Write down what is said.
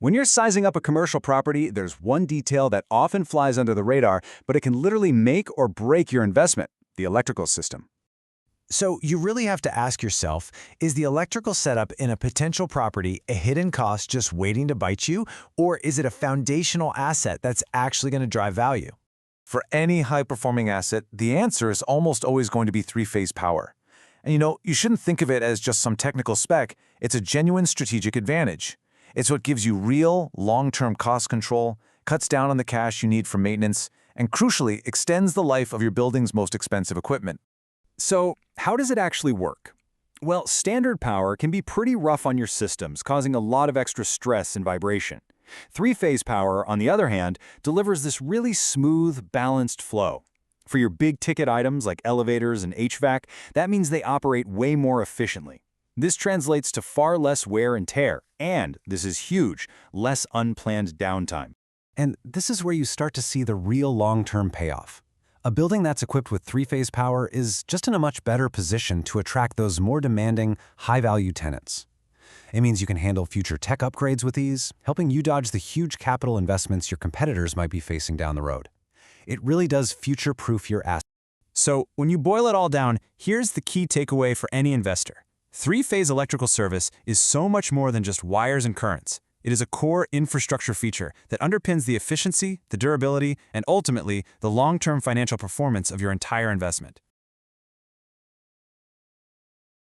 When you're sizing up a commercial property, there's one detail that often flies under the radar, but it can literally make or break your investment: the electrical system. So you really have to ask yourself, is the electrical setup in a potential property a hidden cost just waiting to bite you, or is it a foundational asset that's actually going to drive value? For any high-performing asset, the answer is almost always going to be three-phase power. And you shouldn't think of it as just some technical spec. It's a genuine strategic advantage. It's what gives you real, long-term cost control, cuts down on the cash you need for maintenance, and crucially, extends the life of your building's most expensive equipment. So, how does it actually work? Well, standard power can be pretty rough on your systems, causing a lot of extra stress and vibration. Three-phase power, on the other hand, delivers this really smooth, balanced flow. For your big-ticket items like elevators and HVAC, that means they operate way more efficiently. This translates to far less wear and tear, and, this is huge, less unplanned downtime. And this is where you start to see the real long-term payoff. A building that's equipped with three-phase power is just in a much better position to attract those more demanding, high-value tenants. It means you can handle future tech upgrades with ease, helping you dodge the huge capital investments your competitors might be facing down the road. It really does future-proof your assets. So, when you boil it all down, here's the key takeaway for any investor. Three-phase electrical service is so much more than just wires and currents. It is a core infrastructure feature that underpins the efficiency, the durability, and ultimately, the long-term financial performance of your entire investment.